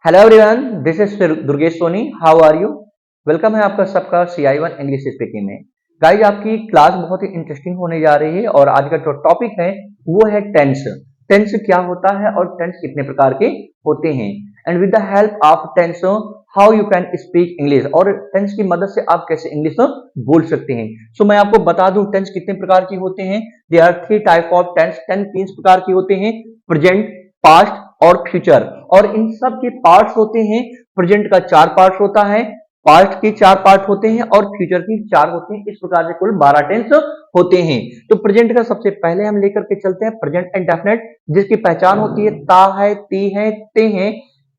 Hello everyone, this is Durgesh Soni. How are you? Welcome है आपका सबका CI1 इंग्लिश स्पीकिंग में। गाइज, आपकी क्लास बहुत ही इंटरेस्टिंग होने जा रही है और आज का जो टॉपिक है वो है टेंस। टेंस क्या होता है और टेंस कितने प्रकार के होते हैं, and with the help of tense how you can speak English, और टेंस की मदद से आप कैसे इंग्लिश बोल सकते हैं। सो मैं आपको बता दूं टेंस कितने प्रकार की होते हैं। There are 3 type of tense. Tense 3 प्रकार की होते हैं: प्रेजेंट, पास्ट और फ्यूचर। और इन सब के पार्ट्स होते हैं। प्रेजेंट का 4 पार्ट होता है, पास्ट के 4 पार्ट होते हैं और फ्यूचर की 4 होते हैं। इस प्रकार से कुल 12 टेंस होते हैं। तो प्रेजेंट का सबसे पहले हम लेकर के चलते हैं प्रेजेंट इंडेफिनिट, जिसकी पहचान होती है ता है, ती है, ते हैं,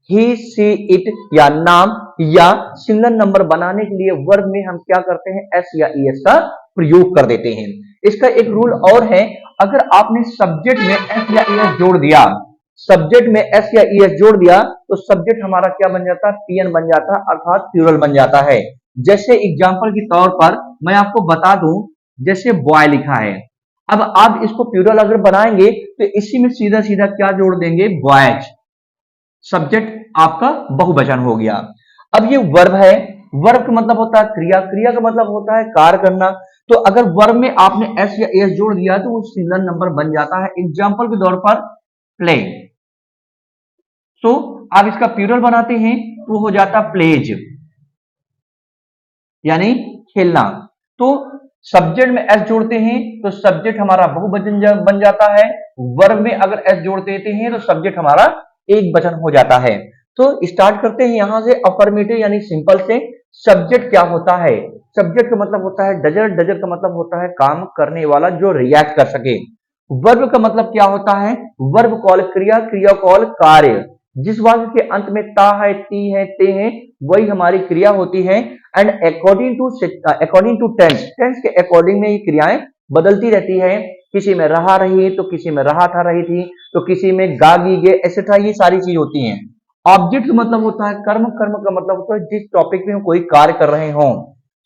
ही, सी, इट या नाम या सिंगल नंबर बनाने के लिए वर्ब में हम क्या करते हैं, एस या ईएस का प्रयोग कर देते हैं। इसका एक रूल और है, अगर आपने सब्जेक्ट में एस या ईएस जोड़ दिया, सब्जेक्ट में एस या ईएस जोड़ दिया तो सब्जेक्ट हमारा क्या बन जाता है, पीएन बन जाता है, अर्थात प्लूरल बन जाता है। जैसे एग्जांपल के तौर पर मैं आपको बता दूं, जैसे बॉय लिखा है, अब आप इसको प्लूरल अगर बनाएंगे तो इसी में सीधा सीधा क्या जोड़ देंगे, बॉयज। सब्जेक्ट आपका बहुवचन हो गया। अब ये वर्ब है, वर्ब का मतलब होता है क्रिया, क्रिया का मतलब होता है कार्य करना। तो अगर वर्ब में आपने एस या एस जोड़ दिया तो वो सिंगल नंबर बन जाता है। एग्जांपल के तौर पर प्ले, तो आप इसका प्लूरल बनाते हैं तो हो जाता प्लेज, यानी खेलना। तो सब्जेक्ट में एस जोड़ते हैं तो सब्जेक्ट हमारा बहुवचन बन जाता है। वर्ब में अगर एस जोड़ देते हैं तो सब्जेक्ट हमारा एक वचन हो जाता है। तो स्टार्ट करते हैं यहां से अफर्मेटिव यानी सिंपल से। सब्जेक्ट क्या होता है? सब्जेक्ट का मतलब होता है डजर, डजर का मतलब होता है काम करने वाला जो रिएक्ट कर सके। वर्ब का मतलब क्या होता है? वर्ब कॉल क्रिया, क्रिया कॉल कार्य। जिस वाक्य के अंत में ता है, ती है, ते है, वही हमारी क्रिया होती है। And according to tense, tense के अकॉर्डिंग में ये क्रियाएं बदलती रहती है। किसी में रहा रही तो किसी में रहा था रही थी, तो किसी में गा गी गे, एक्सेट्रा, ये सारी चीज होती हैं। ऑब्जेक्ट का मतलब होता है कर्म, कर्म का मतलब होता है जिस टॉपिक में हम कोई कार्य कर रहे हों।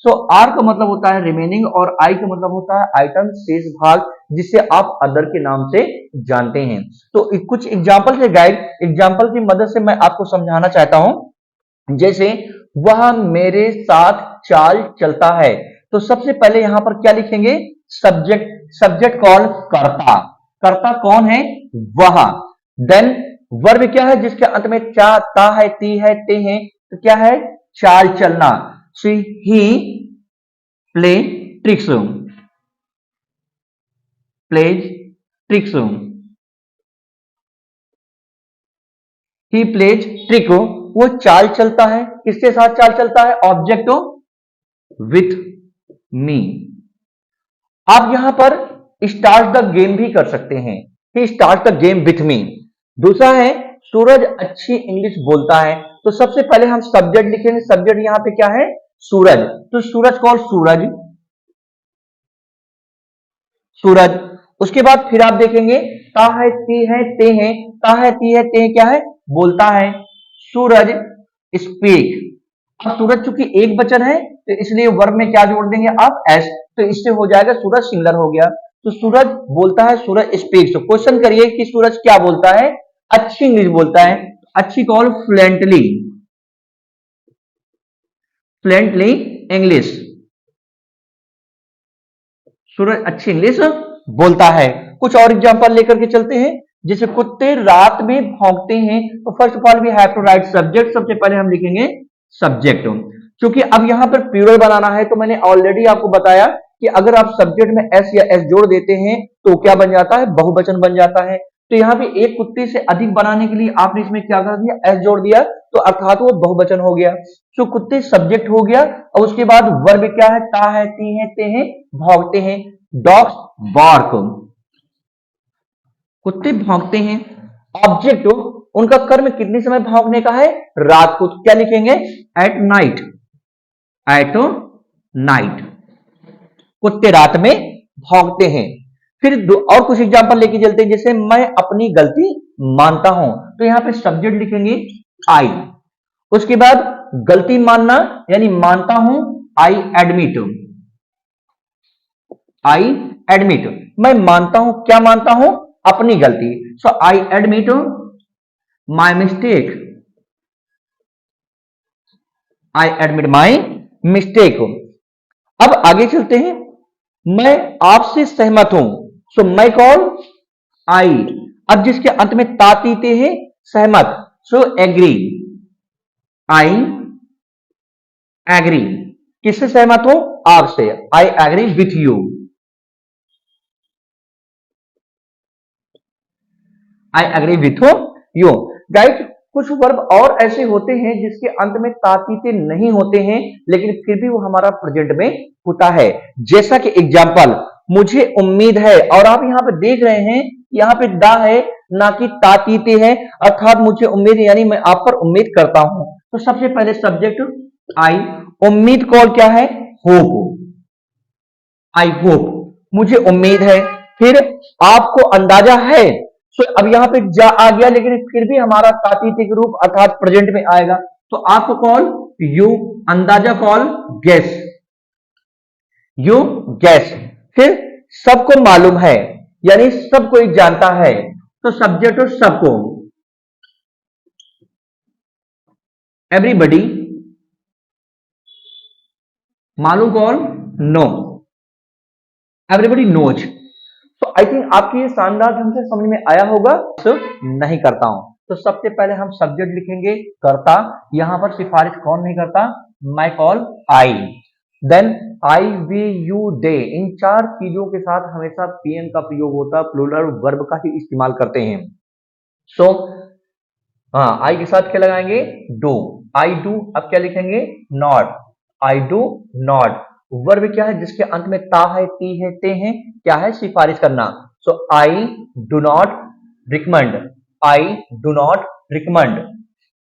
सो आर का मतलब होता है रिमेनिंग और आई का मतलब होता है आइटम, शेष भाग, जिसे आप अदर के नाम से जानते हैं। तो कुछ एग्जाम्पल से गाइड, एग्जाम्पल की मदद से मैं आपको समझाना चाहता हूं। जैसे वह मेरे साथ चाल चलता है, तो सबसे पहले यहां पर क्या लिखेंगे, सब्जेक्ट, सब्जेक्ट कॉल कर्ता, कर्ता कौन है, वह। देन वर्ब क्या है, जिसके अंत में चा, ता है, ती है, ते है, तो क्या है, चाल चलना। She he play tricks, plays tricks, he plays trick, वो चाल चलता है। किसके साथ चाल चलता है, ऑब्जेक्ट विथ मी। आप यहां पर स्टार्ट द गेम भी कर सकते हैं, he start the game with me. दूसरा है सूरज अच्छी इंग्लिश बोलता है, तो सबसे पहले हम सब्जेक्ट लिखेंगे। सब्जेक्ट यहां पे क्या है, सूरज, तो सूरज कॉल सूरज, सूरज। उसके बाद फिर आप देखेंगे ता है, ती है, ते है, ता है, ती है, ते है, क्या है, बोलता है। सूरज स्पीक। अब सूरज चूंकि एक वचन है तो इसलिए वर्ब में क्या जोड़ देंगे आप, एस, तो इससे हो जाएगा सूरज सिंगुलर हो गया। तो सूरज बोलता है, सूरज स्पीक्स। तो क्वेश्चन करिए कि सूरज क्या बोलता है, अच्छी इंग्लिश बोलता है। अच्छी कॉल फ्लुएंटली, फ्लुएंटली इंग्लिश, सूरज अच्छी इंग्लिश बोलता है। कुछ और एग्जांपल लेकर के चलते हैं। जैसे कुत्ते रात में भौंकते हैं, तो first of all we have to write subject, सबसे पहले हम लिखेंगे सब्जेक्ट। क्योंकि अब यहां पर प्लूरल बनाना है, तो मैंने ऑलरेडी आपको बताया कि अगर आप सब्जेक्ट में एस या एस जोड़ देते हैं तो क्या बन जाता है, बहुवचन बन जाता है। तो यहाँ पे एक कुत्ते से अधिक बनाने के लिए आपने इसमें क्या कर दिया, एस जोड़ दिया, तो अर्थात वो बहुवचन हो गया। तो कुत्ते सब्जेक्ट हो गया, और उसके बाद वर्ब क्या है, ता है, ती है, ते हैं, भौंकते हैं। डॉग्स बार्क, कुत्ते भौंकते हैं। ऑब्जेक्ट उनका कर्म कितने समय भौंकने का है, रात को, तो क्या लिखेंगे, एट नाइट, एट नाइट, कुत्ते रात में भौंकते हैं। फिर और कुछ एग्जांपल लेके चलते हैं। जैसे मैं अपनी गलती मानता हूं, तो यहां पे सब्जेक्ट लिखेंगे आई। उसके बाद गलती मानना यानी मानता हूं, आई एडमिट, आई एडमिट, मैं मानता हूं, क्या मानता हूं, अपनी गलती। So I admit my mistake, I admit my mistake. अब आगे चलते हैं, मैं आपसे सहमत हूं, सो मैं कॉल आई। अब जिसके अंत में ता तीते हैं, सहमत, सो एग्री, आई एग्री। किससे सहमत हो? आपसे, I agree with you. I agree with you. Guys, कुछ वर्ब और ऐसे होते हैं जिसके अंत में तातीते नहीं होते हैं, लेकिन फिर भी वो हमारा प्रेजेंट में होता है। जैसा कि एग्जाम्पल, मुझे उम्मीद है, और आप यहां पे देख रहे हैं यहां पे दा है ना कि तातीते है, अर्थात मुझे उम्मीद यानी मैं आप पर उम्मीद करता हूं। तो सबसे पहले सब्जेक्ट आई, उम्मीद कॉल क्या है? होप, आई होप, मुझे उम्मीद है। फिर आपको अंदाजा है, सो अब यहां पे जा आ गया, लेकिन फिर भी हमारा तातीते के रूप अर्थात प्रेजेंट में आएगा। तो आपको कॉल यू, अंदाजा कॉल गेस, यू गेस। फिर सबको मालूम है, यानी सब कोई जानता है, तो सब्जेक्ट सबको, एवरीबडी, मालूम कॉल नो, एवरीबडी नोज। तो आई थिंक आपकी ये शानदार ढंग से समझ में आया होगा। तो नहीं करता हूं, तो सबसे पहले हम सब्जेक्ट लिखेंगे करता। यहां पर सिफारिश कौन नहीं करता? My call I. Then I, we, you, they, इन चार चीजों के साथ हमेशा पीएन का प्रयोग होता है, प्लूरल वर्ब का ही इस्तेमाल करते हैं। सो हाँ, आई के साथ क्या लगाएंगे? Do, I do. अब क्या लिखेंगे? Not, I do not. Verb क्या है जिसके अंत में ता है, ती है, ते हैं? क्या है? सिफारिश करना। So I do not recommend, I do not recommend,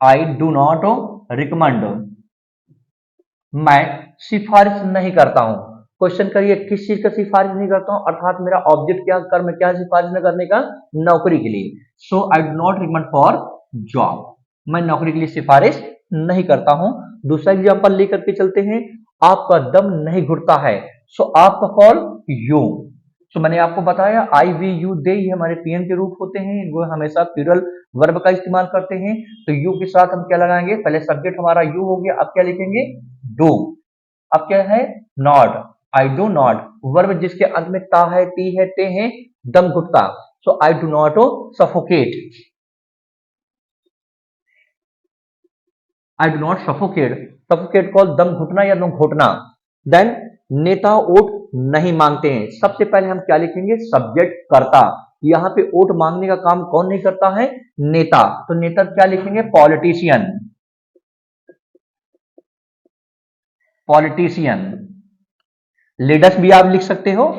I do not recommend. मैं सिफारिश नहीं करता हूं। क्वेश्चन करिए, किस चीज का सिफारिश नहीं करता हूं? अर्थात मेरा ऑब्जेक्ट क्या, कर्म क्या, सिफारिश न करने का? नौकरी के लिए। So I do not recommend for job, मैं नौकरी के लिए सिफारिश नहीं करता हूं। दूसरा एग्जांपल लेकर के चलते हैं, आपका दम नहीं घुटता है, सो आपका कॉल यू। सो मैंने आपको बताया आई, वी, यू, दे, ये हमारे पीएन के रूप होते हैं, वो हमेशा प्लूरल वर्ब का इस्तेमाल करते हैं। तो यू के साथ हम क्या लगाएंगे? पहले सब्जेक्ट हमारा यू हो गया, अब क्या लिखेंगे? डू। अब क्या है? Not, I do not. Verb जिसके अंत में ता है, ती है, ते हैं, दम घुटता, so I do not suffocate, I do not suffocate. Suffocate call दम घुटना या दम घोटना। देन नेता ओट नहीं मांगते हैं। सबसे पहले हम क्या लिखेंगे? सब्जेक्ट करता। यहां पे ओट मांगने का काम कौन नहीं करता है? नेता। तो नेता क्या लिखेंगे? Politician, politician. लीडर्स भी आप लिख सकते हो।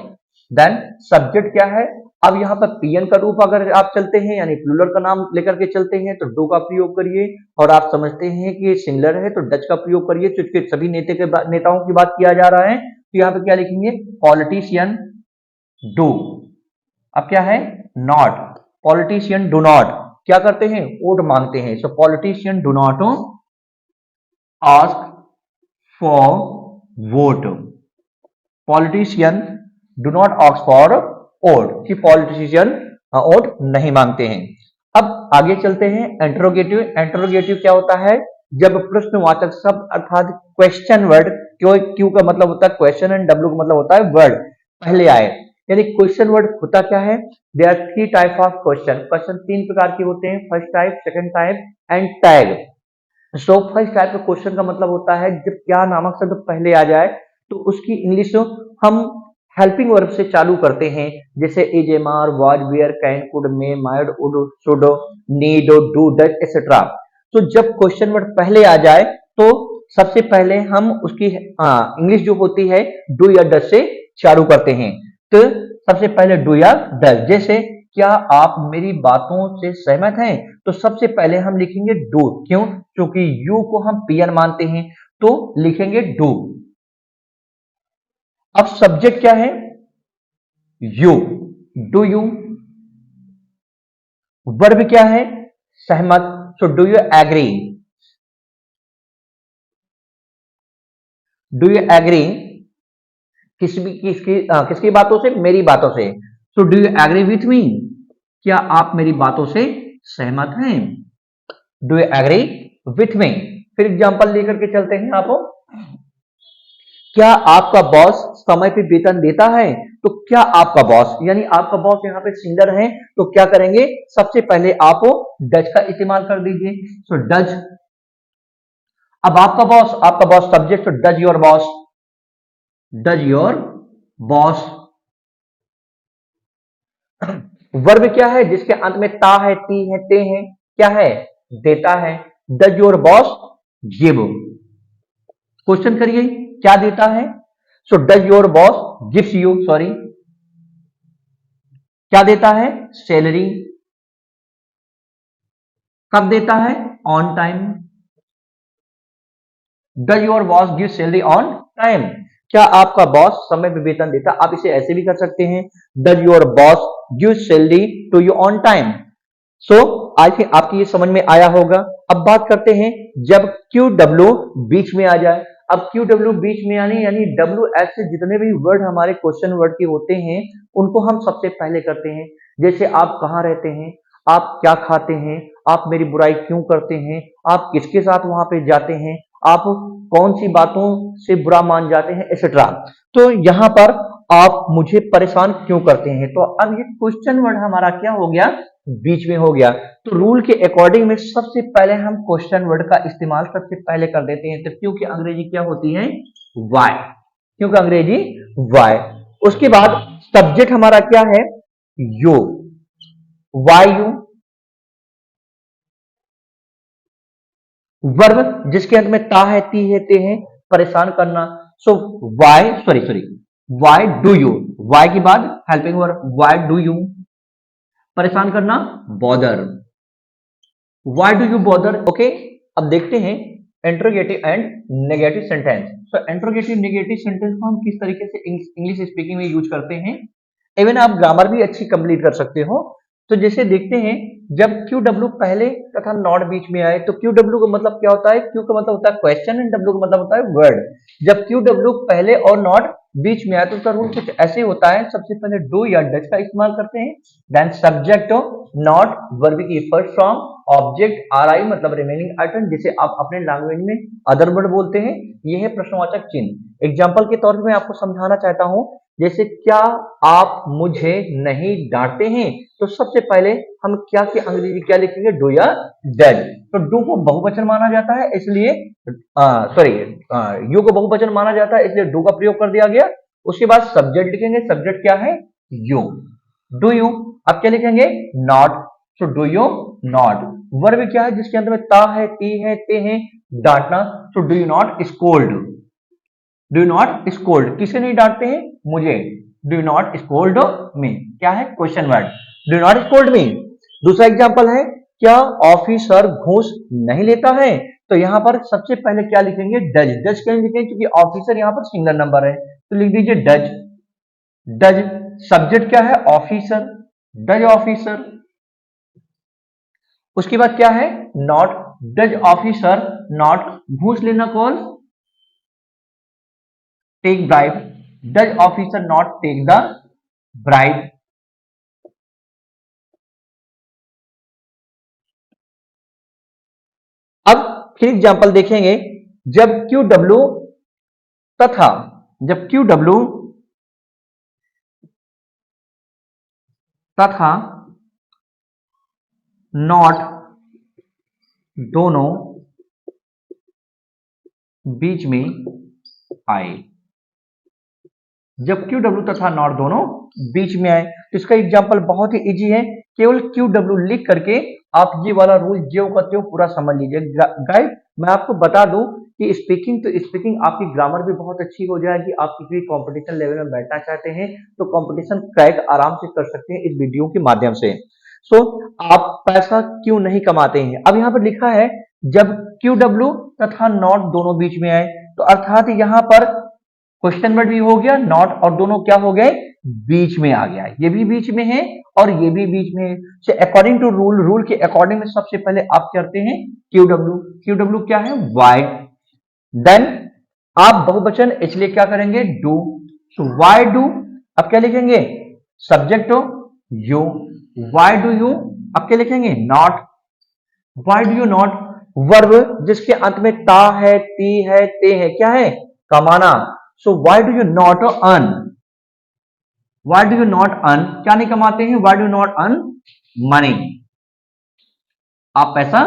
देन सब्जेक्ट क्या है? अब यहाँ पर पीएन का रूप अगर आप चलते हैं, यानी प्लूरल का नाम लेकर के चलते हैं, तो डू का प्रयोग करिए। और आप समझते हैं कि ये सिंगुलर है, तो डच का प्रयोग करिए, क्योंकि सभी नेताओं की बात किया जा रहा है। तो यहाँ पे क्या लिखेंगे? Politician do. अब क्या है? नॉट, पॉलिटिशियन डू नॉट क्या करते हैं? वोट मांगते हैं। So politician do not ask for vote, politician do not ask for vote, कि पॉलिटिशियन वोट नहीं मांगते हैं। अब आगे चलते हैं, इंटरोगेटिव। इंटरोगेटिव क्या होता है? जब प्रश्नवाचक शब्द अर्थात क्वेश्चन वर्ड, क्यू का मतलब होता है क्वेश्चन एंड डब्ल्यू का मतलब होता है वर्ड, पहले आए। यानी क्वेश्चन वर्ड होता क्या है? There are three type of question. Question तीन प्रकार के होते हैं, first type, second type and tag. So first type का क्वेश्चन का मतलब होता है जब क्या नामक शब्द पहले आ जाए तो उसकी इंग्लिश हम हेल्पिंग वर्ब से चालू करते हैं, जैसे is, am, are, was, were, can, could, may, might, would, should, need, do, does, etcetera. तो जब क्वेश्चन वर्ड पहले आ जाए तो सबसे पहले हम उसकी इंग्लिश जो होती है डू या डज से चालू करते हैं। तो सबसे पहले डू या डज। जैसे क्या आप मेरी बातों से सहमत हैं? तो सबसे पहले हम लिखेंगे डू। क्यों? क्योंकि यू को हम पीएन मानते हैं, तो लिखेंगे डू। अब सब्जेक्ट क्या है? You, do you. वर्ब क्या है? सहमत, so do you agree, do you agree. किसकी बातों से? मेरी बातों से। So do you agree with me, क्या आप मेरी बातों से सहमत हैं? Do you agree with me. फिर एग्जांपल लेकर के चलते हैं आप। क्या आपका बॉस समय पे वेतन देता है? तो क्या आपका बॉस यानी आपका बॉस यहाँ पे सिंगलर है, तो क्या करेंगे, सबसे पहले आप डज का इस्तेमाल कर दीजिए। So does. अब आपका बॉस सब्जेक्ट, तो does your boss, does your boss. Verb क्या है जिसके अंत में ता है, ती है, ते है, क्या है, देता है। Does your boss give, question करिए क्या देता है। So does your boss gives you, sorry, क्या देता है, सैलरी। कब देता है, on time. Does your boss give salary on time, क्या आपका बॉस समय पे वेतन देता। आप इसे ऐसे भी कर सकते हैं, does your boss give salary to you on time. So I think आपकी ये समझ में आया होगा। अब बात करते हैं जब क्यू डब्ल्यू बीच में आ जाए। अब क्यू डब्ल्यू बीच में आने यानी डब्ल्यू एस से जितने भी वर्ड हमारे क्वेश्चन वर्ड के होते हैं उनको हम सबसे पहले करते हैं। जैसे आप कहाँ रहते हैं, आप क्या खाते हैं, आप मेरी बुराई क्यों करते हैं, आप किसके साथ वहां पे जाते हैं, आप कौन सी बातों से बुरा मान जाते हैं, एक्सेट्रा। तो यहाँ पर आप मुझे परेशान क्यों करते हैं, तो अब ये क्वेश्चन वर्ड हमारा क्या हो गया, बीच में हो गया। तो रूल के अकॉर्डिंग में सबसे पहले हम क्वेश्चन वर्ड का इस्तेमाल सबसे पहले कर देते हैं। तो क्योंकि अंग्रेजी क्या होती है, वाई, क्योंकि अंग्रेजी वाई। उसके बाद सब्जेक्ट हमारा क्या है, यू, वाई यू। वर्ब जिसके अंत में ता है, ती है, ते है, परेशान करना। So why, sorry, why do you, why के बाद helping verb, why do you, परेशान करना, bother, why do you bother. Okay, अब देखते हैं interrogative and negative sentence. So interrogative negative sentence को हम किस तरीके से इंग्लिश स्पीकिंग में यूज करते हैं। इवन आप ग्रामर भी अच्छी कंप्लीट कर सकते हो। तो जैसे देखते हैं जब क्यू डब्ल्यू पहले तथा नॉट बीच में आए, तो क्यू डब्ल्यू का मतलब क्या होता है, क्यू का मतलब होता है क्वेश्चन एंड डब्ल्यू का मतलब होता है वर्ड। जब क्यू डब्ल्यू पहले और नॉट बीच में आए तो उसका रूल कुछ ऐसे होता है, सबसे पहले डू या डज का इस्तेमाल करते हैं, देन सब्जेक्ट नॉट, वर्ब की फर्स्ट फॉर्म, ऑब्जेक्ट आर आई मतलब रिमेनिंग आइटम, जिसे आप अपने लैंग्वेज में अदर वर्ड बोलते हैं, ये है प्रश्नवाचक चिन्ह। एग्जाम्पल के तौर पर मैं आपको समझाना चाहता हूं, जैसे क्या आप मुझे नहीं डांटते हैं, तो सबसे पहले हम क्या की अंग्रेजी क्या लिखेंगे, डू या डज। तो डू को बहुवचन माना जाता है इसलिए सॉरी, यू को बहुवचन माना जाता है इसलिए डू का प्रयोग कर दिया गया। उसके बाद सब्जेक्ट लिखेंगे, सब्जेक्ट क्या है, यू, डू यू। अब क्या लिखेंगे, not, so do you not. Verb क्या है जिसके अंदर में ता है, ती है, ते है, डांटना, so do you not scold, do not scold, किसे नहीं डांटते हैं, मुझे, डू नॉट स्कोल्ड मी, क्या है, question word, do not scold मी। दूसरा एग्जांपल है, क्या ऑफिसर घूस नहीं लेता है, तो यहां पर सबसे पहले क्या लिखेंगे, डज। डज क्यों लिखेंगे, क्योंकि ऑफिसर यहां पर सिंगल नंबर है, तो लिख दीजिए डज, डज। सब्जेक्ट क्या है, ऑफिसर, डज ऑफिसर। उसके बाद क्या है, नॉट, डज ऑफिसर नॉट घूस लेना कौन, take bribe, does officer not take the bribe. अब फिर एग्जांपल देखेंगे, जब क्यू डब्ल्यू तथा, जब क्यू डब्ल्यू तथा नॉट दोनों बीच में आए, जब क्यू डब्ल्यू तथा नॉट दोनों बीच में आए, तो इसका एग्जांपल बहुत ही इजी है, केवल क्यू डब्ल्यू लिख करके आप ये वाला रूल ज्यों का त्यों पूरा समझ लीजिए। गाइस मैं आपको बता दूं कि स्पीकिंग, तो स्पीकिंग आपकी ग्रामर भी बहुत अच्छी हो जाएगी। आप किसी भी कंपटीशन लेवल में बैठना चाहते हैं तो कंपटीशन क्रैक आराम से कर सकते हैं इस वीडियो के माध्यम से। सो आप पैसा क्यों नहीं कमाते हैं, अब यहाँ पर लिखा है जब क्यू डब्ल्यू तथा नॉट दोनों बीच में आए, तो अर्थात यहाँ पर क्वेश्चन वर्ड भी हो गया, नॉट, और दोनों क्या हो गए, बीच में आ गया, ये भी बीच में है और ये भी बीच में है। So according to rule, rule के अकॉर्डिंग में सबसे पहले आप करते हैं क्यू डब्ल्यू, क्यू डब्ल्यू क्या है, वाई, देन आप बहुवचन इसलिए क्या करेंगे, डू, सो वाई डू। अब क्या लिखेंगे, सब्जेक्ट हो यू, वाई डू यू, अब क्या लिखेंगे, not, Y do you not. Verb जिसके अंत में ता है, ती है, ते है, क्या है? कमाना। So why do you not earn? Why do you not earn? क्या नहीं कमाते हैं? Why do not earn money? आप पैसा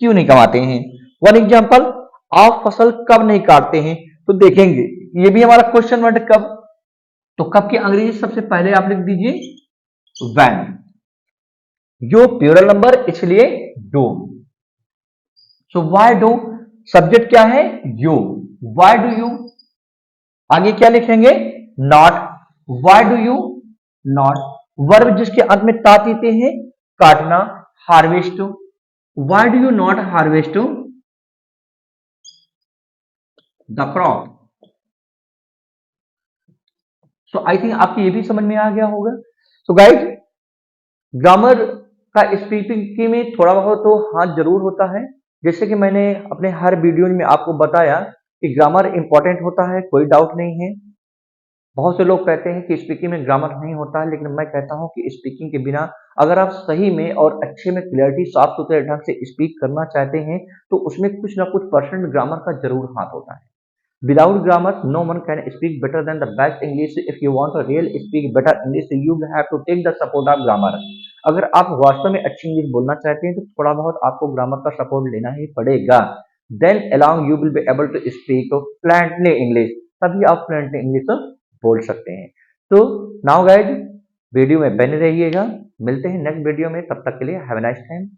क्यों नहीं कमाते हैं? वन एग्जाम्पल, आप फसल कब नहीं काटते हैं? तो देखेंगे, ये भी हमारा क्वेश्चन वर्ड कब। तो कब की अंग्रेजी सबसे पहले आप लिख दीजिए व्हेन। यो प्लूरल नंबर इसलिए do. So why do, subject क्या है? यू। व्हाई डू यू, आगे क्या लिखेंगे? Not. Why do you not. Verb जिसके अंत में ता तीते हैं, काटना, harvest. Why do you not harvest the crop? So I think आपको ये भी समझ में आ गया होगा। सो गाइस, ग्रामर का स्पीकिंग में थोड़ा बहुत तो हाथ जरूर होता है। जैसे कि मैंने अपने हर वीडियो में आपको बताया कि ग्रामर इंपॉर्टेंट होता है, कोई डाउट नहीं है। बहुत से लोग कहते हैं कि स्पीकिंग में ग्रामर नहीं होता है, लेकिन मैं कहता हूं कि स्पीकिंग के बिना अगर आप सही में और अच्छे में क्लियरिटी साफ सुथरे ढंग से स्पीक करना चाहते हैं तो उसमें कुछ ना कुछ परसेंट ग्रामर का जरूर हाथ होता है। Without grammar, no one can speak better than the best English. If you want to real speak better English, you have to take the support of grammar. अगर आप वास्तव में अच्छी इंग्लिश बोलना चाहते हैं तो थोड़ा बहुत आपको ग्रामर का सपोर्ट लेना ही पड़ेगा। Then along you will be able to speak fluently English. तभी आप fluently English बोल सकते हैं। तो now guys, वीडियो में बने रहिएगा। मिलते हैं नेक्स्ट वीडियो में, तब तक के लिए हैव अ नाइस टाइम।